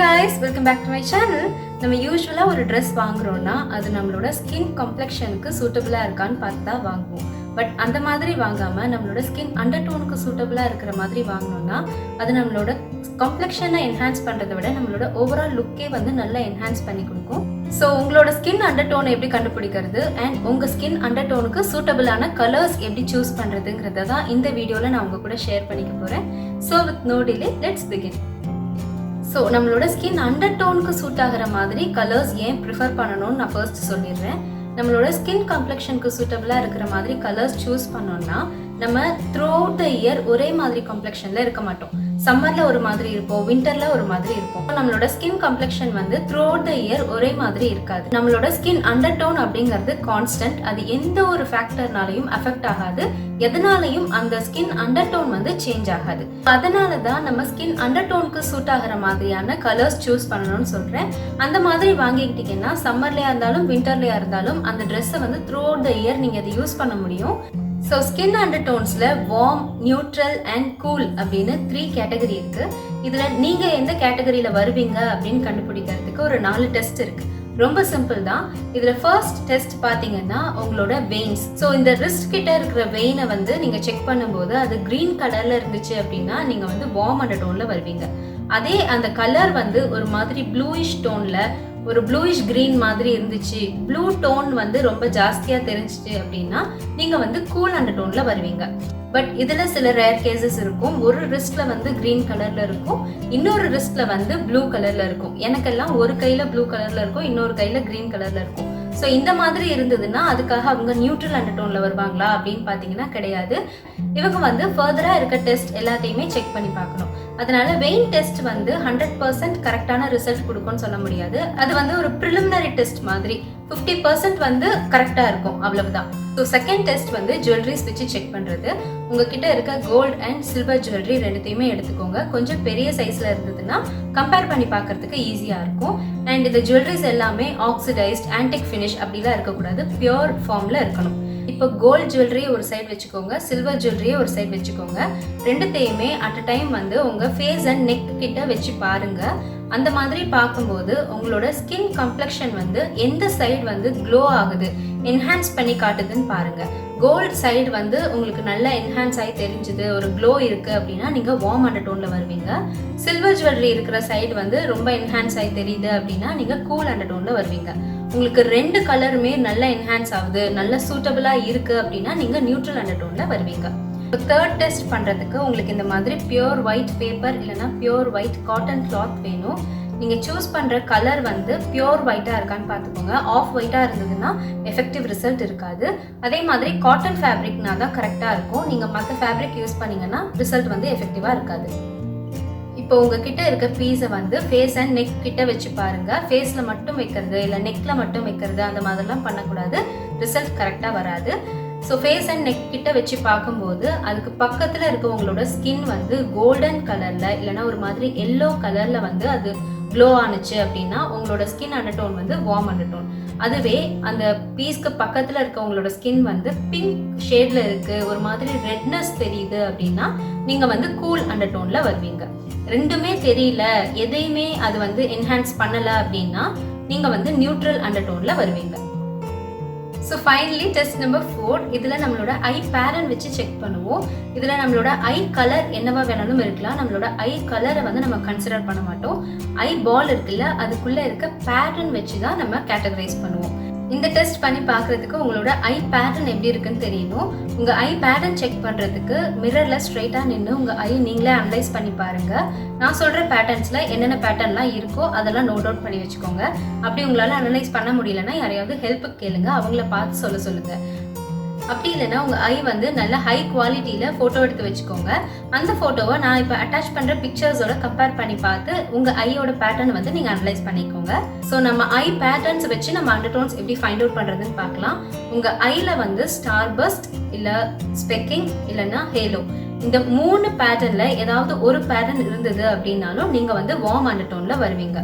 guys, welcome back to my channel. நம்ம யூசுவலா ஒரு Dress வாங்குறோம்னா அது நம்மளோட ஸ்கின் காம்ப்ளெக்ஷனுக்கு சூட்டபிளா இருக்கான்னு பார்த்து தான் வாங்குவோம். பட் அந்த மாதிரி வாங்காம நம்மளோட ஸ்கின் அண்டர்டோனுக்கு சூட்டபிளா இருக்கிற மாதிரி வாங்கணும்னா அது நம்மளோட காம்ப்ளெக்ஷனை என்ஹான்ஸ் பண்றதை விட நம்மளோட ஓவரால் லுக்கே வந்து நல்லா என்ஹான்ஸ் பண்ணி கொடுக்கும். ஸோ உங்களோட ஸ்கின் அண்டர்டோனை எப்படி கண்டுபிடிக்கிறது அண்ட் உங்க ஸ்கின் அண்டர்டோனுக்கு சூட்டபிளான கலர்ஸ் எப்படி சூஸ் பண்றதுங்கிறத தான் இந்த வீடியோல நான் உங்க கூட ஷேர் பண்ணிக்க போறேன். So with no delay let's begin. So நம்மளோட ஸ்கின் அண்டர்டோனுக்கு சூட் ஆகிற மாதிரி கலர்ஸ் ஏன் ப்ரிஃபர் பண்ணணும்னு நான் ஃபர்ஸ்ட் சொல்லிடுறேன். நம்மளோட ஸ்கின் காம்ப்ளெக்ஷனுக்கு சூட்டபிளாக இருக்கிற மாதிரி கலர்ஸ் சூஸ் பண்ணோம்னா நம்ம த்ரூ அவுட் த இயர் ஒரே மாதிரி காம்ப்ளெக்ஷனில் இருக்க மாட்டோம். சம்மரில் ஒரு மாதிரி இருப்போம், விண்டரில் ஒரு மாதிரி இருப்போம். நம்மளோட ஸ்கின் காம்ப்ளெக்ஷன் வந்து த்ரூ அவுட் த இயர் ஒரே மாதிரி இருக்காது. நம்மளோட ஸ்கின் அண்டர்டோன் அப்படிங்கிறது கான்ஸ்டன்ட். அது எந்த ஒரு ஃபேக்டர்னாலையும் அஃபெக்ட் ஆகாது. எதனாலையும் அந்த ஸ்கின் அண்டர்டோன் வந்து சேஞ்ச் ஆகாது. அதனால தான் நம்ம ஸ்கின் அண்டர்டோனுக்கு சூட் ஆகிற மாதிரியான கலர்ஸ் சூஸ் பண்ணணும்னு சொல்கிறேன். அந்த மாதிரி வாங்கிக்கிட்டீங்கன்னா சம்மர்லையா இருந்தாலும் விண்டர்லையா இருந்தாலும் அந்த ட்ரெஸ்ஸை வந்து த்ரூ அவுட் த இயர் நீங்கள் அதை யூஸ் பண்ண முடியும். ஸோ ஸ்கின் அண்டர்டோன்ஸில் வார்ம், நியூட்ரல் அண்ட் கூல் அப்படின்னு 3 கேட்டகரி இருக்குது. இதில் நீங்கள் எந்த கேட்டகரியில் வருவீங்க அப்படின்னு கண்டுபிடிக்கிறதுக்கு ஒரு 4 டெஸ்ட் இருக்குது. ரொம்ப சிம்பிள் தான். இதில் ஃபர்ஸ்ட் டெஸ்ட் பார்த்தீங்கன்னா உங்களோட வெயின்ஸ். ஸோ இந்த ரிஸ்ட் கிட்ட இருக்கிற வெயினை வந்து நீங்கள் செக் பண்ணும்போது அது க்ரீன் கலரில் இருந்துச்சு அப்படின்னா நீங்கள் வந்து வார்ம் அண்டர்டோனில் வருவீங்க. அதே அந்த கலர் வந்து ஒரு மாதிரி ப்ளூயிஷ் டோனில் ஒரு ப்ளூயிஷ் கிரீன் மாதிரி இருந்துச்சு, ப்ளூ டோன் வந்து ரொம்ப ஜாஸ்தியாக தெரிஞ்சிச்சு அப்படின்னா நீங்கள் வந்து கூல் அண்டர்டோனில் வருவீங்க. பட் இதில் சில ரேர் கேசஸ் இருக்கும். ஒரு ரிஸ்ட்ல வந்து கிரீன் கலரில் இருக்கும், இன்னொரு ரிஸ்ட்ல வந்து ப்ளூ கலரில் இருக்கும். எனக்கெல்லாம் ஒரு கையில் ப்ளூ கலரில் இருக்கும், இன்னொரு கையில் கிரீன் கலரில் இருக்கும். ஸோ இந்த மாதிரி இருந்ததுன்னா அதுக்காக அவங்க நியூட்ரல் அண்டர்டோனில் வருவாங்களா அப்படின்னு பார்த்தீங்கன்னா கிடையாது. இவங்க வந்து ஃபர்தராக இருக்க டெஸ்ட் எல்லாத்தையுமே செக் பண்ணி பார்க்கணும். அதனால வெயின் டெஸ்ட் வந்து 100% கரெக்டான ரிசல்ட் கொடுக்கும்னு சொல்ல முடியாது. அது வந்து ஒரு ப்ரிலிமினரி டெஸ்ட் மாதிரி 50% வந்து கரெக்டாக இருக்கும், அவ்வளவுதான். ஸோ செகண்ட் டெஸ்ட் வந்து ஜுவல்லரிஸ் வச்சு செக் பண்ணுறது. உங்ககிட்ட இருக்க கோல்டு அண்ட் சில்வர் ஜுவல்லரி ரெண்டுத்தையுமே எடுத்துக்கோங்க. கொஞ்சம் பெரிய சைஸில் இருந்ததுன்னா கம்பேர் பண்ணி பார்க்கறதுக்கு ஈஸியாக இருக்கும். அண்ட் இந்த ஜுவல்லரிஸ் எல்லாமே ஆக்சிடைஸ்ட், ஆன்டிக் ஃபினிஷ் அப்படிலாம் இருக்கக்கூடாது, பியோர் ஃபார்மில் இருக்கணும். இப்போ கோல்டு ஜுவல்லரியை ஒரு சைடு வச்சுக்கோங்க, சில்வர் ஜுவல்லரியை ஒரு சைடு வச்சுக்கோங்க. ரெண்டுத்தையுமே அட் அ டைம் வந்து உங்கள் ஃபேஸ் அண்ட் நெக் கிட்ட வச்சு பாருங்க. அந்த மாதிரி பார்க்கும்போது உங்களோட ஸ்கின் காம்ப்ளெக்ஷன் வந்து எந்த சைடு வந்து க்ளோ ஆகுது, என்ஹான்ஸ் பண்ணி காட்டுதுன்னு பாருங்க. கோல்டு சைடு வந்து உங்களுக்கு நல்லா என்ஹான்ஸ் ஆகி தெரிஞ்சுது, ஒரு க்ளோ இருக்குது அப்படின்னா நீங்கள் வார்ம் அண்டர்டோனில் வருவீங்க. சில்வர் ஜுவல்லரி இருக்கிற சைடு வந்து ரொம்ப என்ஹான்ஸ் ஆகி தெரியுது அப்படின்னா நீங்கள் கூல் அண்டர்டோனில் வருவீங்க. உங்களுக்கு 2 கலருமே நல்லா என்ஹான்ஸ் ஆகுது, நல்லா சூட்டபிளாக இருக்குது அப்படின்னா நீங்கள் நியூட்ரல் அண்டர்டோனில் வருவீங்க. இப்போ தேர்ட் டெஸ்ட் பண்ணுறதுக்கு உங்களுக்கு இந்த மாதிரி பியோர் ஒயிட் பேப்பர் இல்லைனா பியோர் ஒயிட் காட்டன் கிளாத் வேணும். நீங்கள் சூஸ் பண்ணுற கலர் வந்து பியோர் ஒயிட்டாக இருக்கான்னு பார்த்துக்கோங்க. ஆஃப் ஒயிட்டாக இருந்ததுன்னா எஃபெக்டிவ் ரிசல்ட் இருக்காது. அதே மாதிரி காட்டன் ஃபேப்ரிக்னா தான் கரெக்டாக இருக்கும். நீங்கள் மற்ற ஃபேப்ரிக் யூஸ் பண்ணிங்கன்னா ரிசல்ட் வந்து எஃபெக்டிவாக இருக்காது. இப்போ உங்ககிட்ட இருக்க பீஸை வந்து ஃபேஸ் அண்ட் நெக் கிட்ட வச்சு பாருங்க. ஃபேஸில் மட்டும் வைக்கிறது இல்லை நெக்கில் மட்டும் வைக்கிறது அந்த மாதிரிலாம் பண்ணக்கூடாது, ரிசல்ட் கரெக்டாக வராது. ஸோ ஃபேஸ் அண்ட் நெக் கிட்ட வச்சு பார்க்கும்போது அதுக்கு பக்கத்தில் இருக்க உங்களோட ஸ்கின் வந்து கோல்டன் கலரில் இல்லைனா ஒரு மாதிரி எல்லோ கலரில் வந்து அது க்ளோ ஆனிச்சு அப்படின்னா உங்களோட ஸ்கின் அண்டர்டோன் வந்து வார்ம் அண்டர்டோன். அதுவே அந்த பீஸ்க்கு பக்கத்தில் இருக்க உங்களோட ஸ்கின் வந்து பிங்க் ஷேடில் இருக்குது, ஒரு மாதிரி ரெட்னஸ் தெரியுது அப்படின்னா நீங்கள் வந்து கூல் அண்டர்டோனில் வருவீங்க. ரெண்டுமே தெரியல, எதையுமே அது வந்து என்ஹான்ஸ் பண்ணலை அப்படின்னா நீங்கள் வந்து நியூட்ரல் அண்டர்டோனில் வருவீங்க. So finally test number 4. இதில் நம்மளோட ஐ பேட்டர்ன் வச்சு செக் பண்ணுவோம். இதில் நம்மளோட ஐ கலர் என்னவா வேணாலும் இருக்கலாம். நம்மளோட ஐ கலரை வந்து நம்ம கன்சிடர் பண்ண மாட்டோம். ஐ பால் இருக்குல்ல, அதுக்குள்ளே இருக்க பேட்டர்ன் வச்சு தான் நம்ம கேட்டகரைஸ் பண்ணுவோம். இந்த டெஸ்ட் பண்ணி பார்க்குறதுக்கு உங்களோட ஐ பேட்டர்ன் எப்படி இருக்குன்னு தெரியணும். உங்கள் ஐ பேட்டர்ன் செக் பண்ணுறதுக்கு மிரரில் ஸ்ட்ரைட்டாக நின்று உங்கள் ஐ நீங்களே அனலைஸ் பண்ணி பாருங்கள். நான் சொல்கிற பேட்டர்ன்ஸில் என்னென்ன பேட்டர்ன்லாம் இருக்கோ அதெல்லாம் நோட் அவுட் பண்ணி வச்சுக்கோங்க. அப்படி உங்களால் அனலைஸ் பண்ண முடியலன்னா யாரையாவது ஹெல்ப்புக்கு கேளுங்க, அவங்கள பார்த்து சொல்லுங்கள். அப்படி இல்லைன்னா உங்கள் ஐ வந்து நல்ல ஹை குவாலிட்டியில் ஃபோட்டோ எடுத்து வச்சுக்கோங்க. அந்த ஃபோட்டோவை நான் இப்போ அட்டாச் பண்ணுற பிக்சர்ஸோட கம்பேர் பண்ணி பார்த்து உங்கள் ஐயோட பேட்டர்ன் வந்து நீங்கள் அனலைஸ் பண்ணிக்கோங்க. ஸோ நம்ம ஐ பேட்டர்ன்ஸ் வச்சு நம்ம அண்டர்டோன்ஸ் எப்படி ஃபைண்ட் அவுட் பண்ணுறதுன்னு பார்க்கலாம். உங்கள் ஐயில் வந்து ஸ்டார் பஸ்ட் இல்லை ஸ்பெக்கிங் இல்லைன்னா ஹேலோ, இந்த 3 பேட்டர்னில் ஏதாவது ஒரு பேட்டர்ன் இருந்தது அப்படின்னாலும் நீங்கள் வந்து வார்ம் அண்டர்டோனில் வருவீங்க.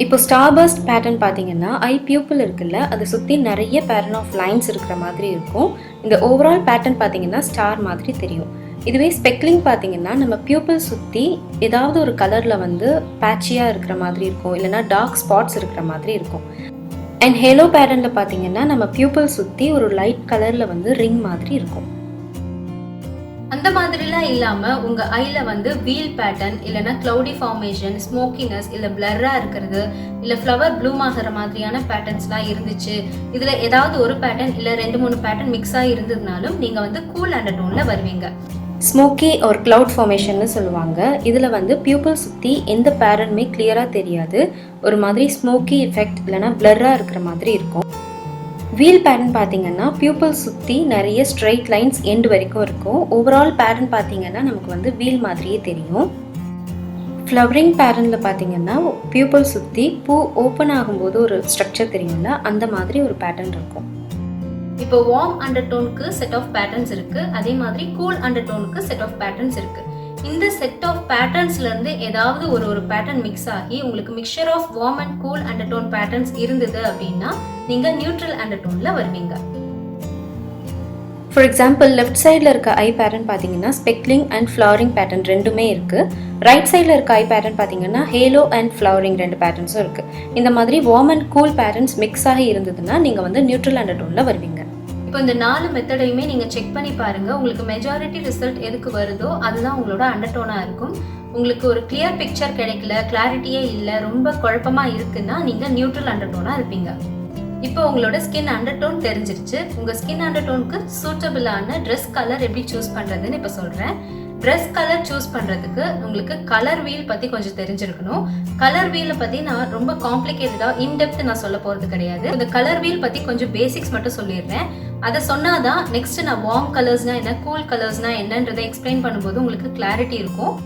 இப்போ ஸ்டார்பர்ஸ்ட் பேட்டர்ன் பார்த்தீங்கன்னா ஐ பியூப்பிள் இருக்குல்ல, அதை சுற்றி நிறைய பேட்டர்ன் ஆஃப் லைன்ஸ் இருக்கிற மாதிரி இருக்கும். இந்த ஓவரால் பேட்டர்ன் பார்த்தீங்கன்னா ஸ்டார் மாதிரி தெரியும். இதுவே ஸ்பெக்லிங் பார்த்தீங்கன்னா நம்ம பியூப்பிள் சுற்றி ஏதாவது ஒரு கலரில் வந்து பேட்சியாக இருக்கிற மாதிரி இருக்கும், இல்லைனா டார்க் ஸ்பாட்ஸ் இருக்கிற மாதிரி இருக்கும். அண்ட் ஹேலோ பேட்டர்னில் பார்த்தீங்கன்னா நம்ம பியூப்பிள் சுற்றி ஒரு லைட் கலரில் வந்து ரிங் மாதிரி இருக்கும். அந்த மாதிரிலாம் இல்லாமல் உங்கள் ஐயில் வந்து வீல் பேட்டர்ன் இல்லைனா க்ளவுடி ஃபார்மேஷன், ஸ்மோக்கினஸ், இல்லை பிளர்ராக இருக்கிறது, இல்லை ஃப்ளவர் ப்ளூம் ஆகிற மாதிரியான பேட்டர்ன்ஸ்லாம் இருந்துச்சு, இதில் ஏதாவது ஒரு பேட்டர்ன் இல்லை 2-3 பேட்டர்ன் மிக்ஸாக இருந்ததுனாலும் நீங்கள் வந்து கூல் அண்டர்டோனில் வருவீங்க. ஸ்மோக்கி ஒரு க்ளவுட் ஃபார்மேஷன்னு சொல்லுவாங்க. இதில் வந்து பியூப்பிள் சுற்றி எந்த பேட்டர்னுமே கிளியராக தெரியாது, ஒரு மாதிரி ஸ்மோக்கி எஃபெக்ட் இல்லைனா பிளர்ராக இருக்கிற மாதிரி இருக்கும். வீல் பேட்டர்ன் பார்த்தீங்கன்னா பியூப்பிள் சுற்றி நிறைய ஸ்ட்ரைட் லைன்ஸ் எண்டு வரைக்கும் இருக்கும். ஓவரால் பேட்டர்ன் பார்த்தீங்கன்னா நமக்கு வந்து வீல் மாதிரியே தெரியும். ஃப்ளவரிங் பேட்டர்னில் பார்த்தீங்கன்னா பியூப்பிள் சுற்றி பூ ஓப்பன் ஆகும்போது ஒரு ஸ்ட்ரக்சர் தெரியும்ல, அந்த மாதிரி ஒரு பேட்டர்ன் இருக்கும். இப்போ வார்ம் அண்டர்டோனுக்கு செட் ஆஃப் பேட்டர்ன்ஸ் இருக்குது, அதே மாதிரி கூல் அண்டர்டோனுக்கு செட் ஆஃப் பேட்டர்ன்ஸ் இருக்குது. இந்த செட் ஆஃப் பேட்டர்ன்ஸ்லேருந்து ஏதாவது ஒரு பேட்டர்ன் மிக்ஸ் ஆகி உங்களுக்கு mixture of warm and cool undertone patterns இருந்தது அப்படின்னா நீங்கள் நியூட்ரல் அண்டர்டோனில் வருவீங்க. ஃபார் எக்ஸாம்பிள் லெஃப்ட் சைடில் இருக்க ஐ பேட்டர்ன் பார்த்தீங்கன்னா ஸ்பெக்லிங் அண்ட் ஃப்ளவரிங் பேட்டர்ன் ரெண்டுமே இருக்குது. ரைட் சைடில் இருக்க ஐ பேட்டர்ன் பார்த்தீங்கன்னா ஹேலோ அண்ட் ஃப்ளவரிங் 2 பேட்டர்ன்ஸும் இருக்குது. இந்த மாதிரி warm and cool patterns mix ஆகி இருந்ததுன்னா நீங்கள் வந்து நியூட்ரல் அண்டர்டோனில் வருவீங்க. இப்போ இந்த 4 மெத்தடையுமே நீங்கள் செக் பண்ணி பாருங்கள். உங்களுக்கு மெஜாரிட்டி ரிசல்ட் எதுக்கு வருதோ அதுதான் உங்களோட அண்டர்டோனாக இருக்கும். உங்களுக்கு ஒரு கிளியர் பிக்சர் கிடைக்கல, கிளாரிட்டியே இல்லை, ரொம்ப குழப்பமாக இருக்குன்னா நீங்கள் நியூட்ரல் அண்டர்டோனாக இருப்பீங்க. இப்போ உங்களோட ஸ்கின் அண்டர்டோன் தெரிஞ்சிருச்சு. உங்கள் ஸ்கின் அண்டர்டோனுக்கு சூட்டபிளான ட்ரெஸ் கலர் எப்படி சூஸ் பண்ணுறதுன்னு இப்போ சொல்கிறேன். ட்ரெஸ் கலர் சூஸ் பண்ணுறதுக்கு உங்களுக்கு கலர் வீல் பற்றி கொஞ்சம் தெரிஞ்சிருக்கணும். கலர் வீலை பற்றி நான் ரொம்ப காம்ப்ளிகேட்டடாக இன்டெப்த் நான் சொல்ல போகிறது கிடையாது. இந்த கலர் வீல் பற்றி கொஞ்சம் பேசிக்ஸ் மட்டும் சொல்லிடுறேன். அதை சொன்னாதான் நெக்ஸ்ட் நான் வார்ம் கலர்ஸ்னா என்ன, கூல் கலர்ஸ்னா என்னன்றதை எக்ஸ்பிளைன் பண்ணும்போது உங்களுக்கு கிளாரிட்டி இருக்கும்.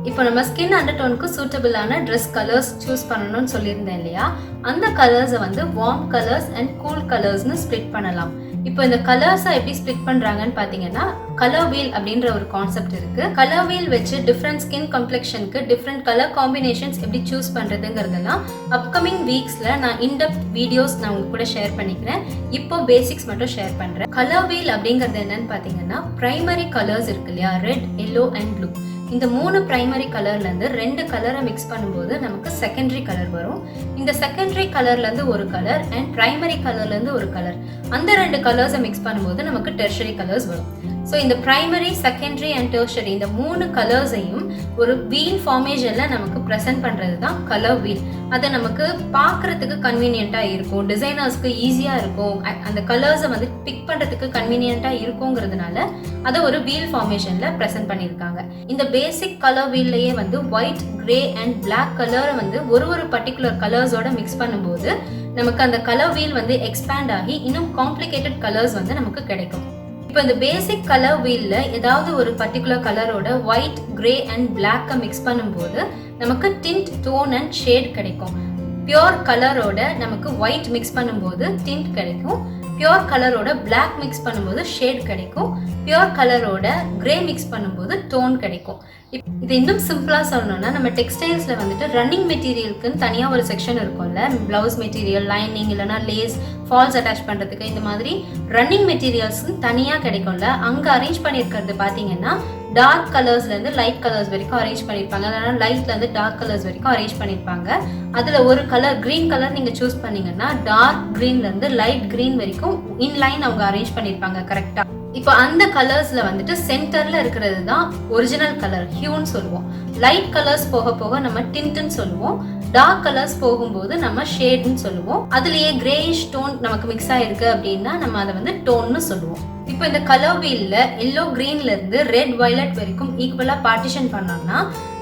இப்போ நம்ம ஸ்கின் அண்டர்டோனுக்கு சூட்டபிளான ட்ரெஸ் கலர்ஸ் சூஸ் பண்ணணும்னு சொல்லியிருந்தேன் இல்லையா, அந்த கலர்ஸை வந்து வார்ம் கலர்ஸ் அண்ட் கூல் கலர்ஸ்னு ஸ்ப்ளிட் பண்ணலாம். இப்போ இந்த கலர்ஸை எப்படி ஸ்ப்ளிட் பண்ணுறாங்கன்னு பார்த்தீங்கன்னா கலர் வீல் அப்படின்ற ஒரு கான்செப்ட் இருக்கு. கலர் வீல் வச்சு டிஃப்ரெண்ட் ஸ்கின் கம்ப்ளெக்ஷனுக்கு டிஃப்ரெண்ட் கலர் காம்பினேஷன்ஸ் எப்படி சூஸ் பண்ணுறதுங்கிறதெல்லாம் அப்கமிங் வீக்ஸில் நான் இன்டெப்த் வீடியோஸ் நான் உங்க கூட ஷேர் பண்ணிக்கிறேன். இப்போ பேசிக்ஸ் மட்டும் ஷேர் பண்ணுறேன். கலர் வீல் அப்படிங்கிறது என்னன்னு பார்த்தீங்கன்னா பிரைமரி கலர்ஸ் இருக்கு இல்லையா, ரெட், எல்லோ அண்ட் ப்ளூ. இந்த 3 பிரைமரி கலர்லேருந்து 2 கலரை மிக்ஸ் பண்ணும்போது நமக்கு செகண்டரி கலர் வரும். இந்த செகண்டரி கலர்லேருந்து ஒரு கலர் அண்ட் பிரைமரி கலர்லேருந்து ஒரு கலர், அந்த 2 கலர்ஸை மிக்ஸ் பண்ணும்போது நமக்கு டெர்ஷரி கலர்ஸ் வரும். ஸோ இந்த பிரைமரி, செகண்டரி அண்ட் டெர்ஷரி இந்த 3 கலர்ஸையும் ஒரு வீல் ஃபார்மேஷனில் நமக்கு ப்ரெசென்ட் பண்ணுறது தான் கலர் வீல். அதை நமக்கு பார்க்குறதுக்கு கன்வீனியண்ட்டாக இருக்கும், டிசைனர்ஸ்க்கு ஈஸியாக இருக்கும், அந்த கலர்ஸை வந்து பிக் பண்ணுறதுக்கு கன்வீனியண்ட்டாக இருக்குங்கிறதுனால அதை ஒரு வீல் ஃபார்மேஷனில் ப்ரெசென்ட் பண்ணியிருக்காங்க. இந்த பேசிக் கலர் வீல்லையே வந்து ஒயிட், கிரே அண்ட் பிளாக் கலரை வந்து ஒரு பர்டிகுலர் கலர்ஸோட மிக்ஸ் பண்ணும்போது நமக்கு அந்த கலர் வீல் வந்து எக்ஸ்பேண்ட் ஆகி இன்னும் காம்ப்ளிகேட்டட் கலர்ஸ் வந்து நமக்கு கிடைக்கும். இப்போ இந்த பேசிக் கலர் வீல்ல ஏதாவது ஒரு பர்டிகுலர் கலரோட ஒயிட், கிரே அண்ட் பிளாக்கை மிக்ஸ் பண்ணும்போது நமக்கு டிண்ட், டோன் அண்ட் ஷேட் கிடைக்கும். பியோர் கலரோட நமக்கு ஒயிட் மிக்ஸ் பண்ணும்போது டிண்ட் கிடைக்கும். பியோர் கலரோட பிளாக் மிக்ஸ் பண்ணும்போது ஷேட் கிடைக்கும். பியோர் கலரோட கிரே மிக்ஸ் பண்ணும்போது டோன் கிடைக்கும். இது இன்னும் சிம்பிளாக சொல்லணும்னா நம்ம டெக்ஸ்டைல்ஸில் வந்துட்டு ரன்னிங் மெட்டீரியலுக்குன்னு தனியாக ஒரு செக்ஷன் இருக்கும்ல, ப்ளவுஸ் மெட்டீரியல், லைனிங் இல்லைனா லேஸ், ஃபால்ஸ் அட்டாச் பண்ணுறதுக்கு இந்த மாதிரி ரன்னிங் மெட்டீரியல்ஸ்ன்னு தனியாக கிடைக்கும்ல, அங்கே அரேஞ்ச் பண்ணியிருக்கிறது பார்த்தீங்கன்னா டார்க் கலர்ஸ்லேருந்து லைட் கலர்ஸ் வரைக்கும் அரேஞ்ச் பண்ணியிருப்பாங்க, இல்லைனா லைட்லேருந்து டார்க் கலர்ஸ் வரைக்கும் அரேஞ்ச் பண்ணியிருப்பாங்க. அதில் ஒரு கலர் க்ரீன் கலர் நீங்கள் சூஸ் பண்ணிங்கன்னா டார்க் க்ரீன்லேருந்து லைட் க்ரீன் வரைக்கும் இன்லைன் அவங்க அரேஞ்ச் பண்ணியிருப்பாங்க கரெக்டாக. இப்போ அந்த கலர்ஸ்ல வந்துட்டு சென்டர்ல இருக்கிறது தான் ஒரிஜினல் கலர், ஹியூன்னு சொல்லுவோம். லைட் கலர்ஸ் போக போக நம்ம டிண்ட்னு சொல்லுவோம். டார்க் கலர்ஸ் போகும்போது நம்ம ஷேட்னு சொல்லுவோம். அதுலயே கிரேயிஷ் டோன் நமக்கு மிக்ஸ் ஆயிருக்கு அப்படின்னா நம்ம அதை வந்து டோன்னு சொல்லுவோம். இப்போ இந்த கலர் வீல்ல எல்லோ கிரீன்ல இருந்து ரெட், வயலட் வரைக்கும் ஈக்குவலா பார்ட்டிஷன் பண்ணோம்னா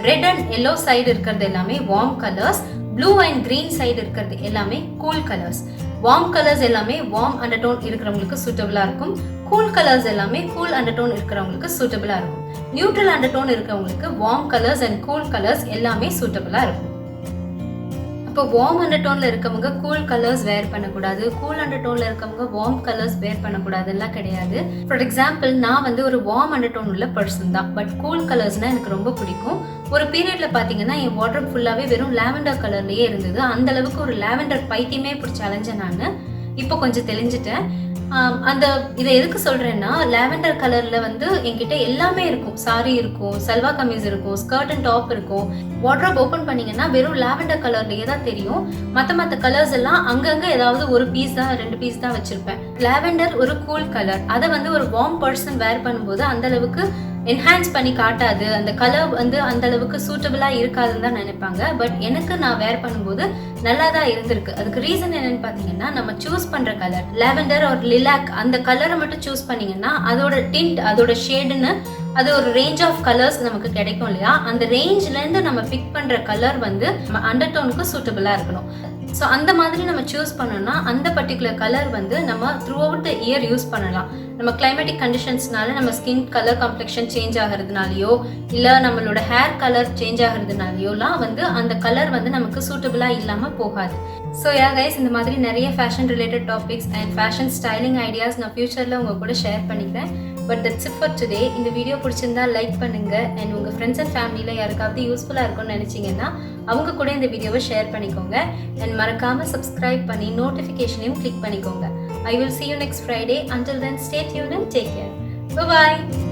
ரெட் அண்ட் எல்லோ சைடு இருக்கிறது எல்லாமே warm colours, blue and green side இருக்கிறது எல்லாமே கூல் கலர்ஸ். வார்ம் கலர்ஸ் எல்லாமே வார்ம் அண்டர்டோன் இருக்கிறவங்களுக்கு சூட்டபிளா இருக்கும். கூல் கலர்ஸ் எல்லாமே கூல் அண்டர்டோன் இருக்கிறவங்களுக்கு சூட்டபிளா இருக்கும். நியூட்ரல் அண்டர்டோன் இருக்கிறவங்களுக்கு warm colours and cool colours எல்லாமே சூட்டபிளா இருக்கும். இப்போ வார்ம் அண்டர்டோன்ல இருக்கவங்க கூல் கலர்ஸ் வேர் பண்ணக்கூடாது, கூல் அண்டர்டோன்ல இருக்கவங்க வார்ம் கலர்ஸ் வேர் பண்ணக்கூடாதுலாம் கிடையாது. ஃபார் எக்ஸாம்பிள் நான் வந்து ஒரு வார்ம் அண்டர்டோன் உள்ள பர்சன் தான், பட் கூல் கலர்ஸ்னா எனக்கு ரொம்ப பிடிக்கும். ஒரு பீரியட்ல பாத்தீங்கன்னா என் வாட்ரோப் ஃபுல்லாவே வெறும் லாவெண்டர் கலர்லயே இருந்தது. அந்த அளவுக்கு ஒரு லாவெண்டர் பைத்தியமே பிடிச்ச அலைஞ்சேன் நான். இப்போ கொஞ்சம் தெளிஞ்சிட்டேன். அந்த இதை எதுக்கு சொல்கிறேன்னா, லாவெண்டர் கலரில் வந்து என்கிட்ட எல்லாமே இருக்கும். சாரி இருக்கும், சல்வா கமீஸ் இருக்கும், ஸ்கர்ட் அண்ட் டாப் இருக்கும். வார்ட்ரோப் ஓப்பன் பண்ணிங்கன்னா வெறும் லாவெண்டர் கலர்லேயே தான் தெரியும். மற்ற கலர்ஸ் எல்லாம் அங்கங்கே ஏதாவது ஒரு பீஸ் தான் 2 பீஸ் தான் வச்சுருப்பேன். லாவெண்டர் ஒரு கூல் கலர். அதை வந்து ஒரு வார்ம் பர்சன் வேர் பண்ணும்போது அந்த அளவுக்கு என்ஹான்ஸ் பண்ணி காட்டாது, அந்த கலர் வந்து அந்த அளவுக்கு சூட்டபிளாக இருக்காதுன்னு தான் நினைப்பாங்க. பட் எனக்கு நான் வேர் பண்ணும்போது நல்லா தான் இருந்திருக்கு. அதுக்கு ரீசன் என்னன்னு பார்த்தீங்கன்னா, நம்ம சூஸ் பண்ணுற கலர் லாவெண்டர் ஒரு லிலாக் அந்த கலரை மட்டும் சூஸ் பண்ணிங்கன்னா அதோட டிண்ட் அதோட ஷேடுன்னு அது ஒரு ரேஞ்ச் ஆஃப் கலர்ஸ் நமக்கு கிடைக்கும் இல்லையா? அந்த ரேஞ்ச்லேருந்து நம்ம பிக் பண்ணுற கலர் வந்து நம்ம அண்டர்டோனுக்கு சூட்டபிளாக இருக்கணும். ஸோ அந்த மாதிரி நம்ம சூஸ் பண்ணோம்னா அந்த பர்டிகுலர் கலர் வந்து நம்ம through out the year use பண்ணலாம். நம்ம கிளைமேட்டிக் கண்டிஷன்ஸ்னால நம்ம ஸ்கின் கலர் காம்ப்ளெக்ஷன் சேஞ்ச் ஆகிறதுனாலையோ இல்லை நம்மளோட ஹேர் கலர் சேஞ்ச் ஆகிறதுனாலையோலாம் வந்து அந்த கலர் வந்து நமக்கு சூட்டபிளாக இல்லாமல் போகாது. ஸோ யா கைஸ், இந்த மாதிரி நிறைய fashion related topics and fashion styling ideas நான் ஃபியூச்சரில் உங்கள் கூட ஷேர் பண்ணிக்கிறேன். But that's it for today. இந்த வீடியோ பிடிச்சிருந்தா லைக் பண்ணுங்கள். அண்ட் உங்கள் ஃப்ரெண்ட்ஸ் அண்ட் ஃபேமிலியில் யாருக்காவது யூஸ்ஃபுல்லாக இருக்கும்னு நினச்சிங்கன்னா அவங்க கூட இந்த வீடியோவை ஷேர் பண்ணிக்கோங்க. அண்ட் மறக்காமல் சப்ஸ்கிரைப் பண்ணி நோட்டிஃபிகேஷனையும் கிளிக் பண்ணிக்கோங்க. I will see you next Friday. Until then, stay tuned and take care. Bye-bye.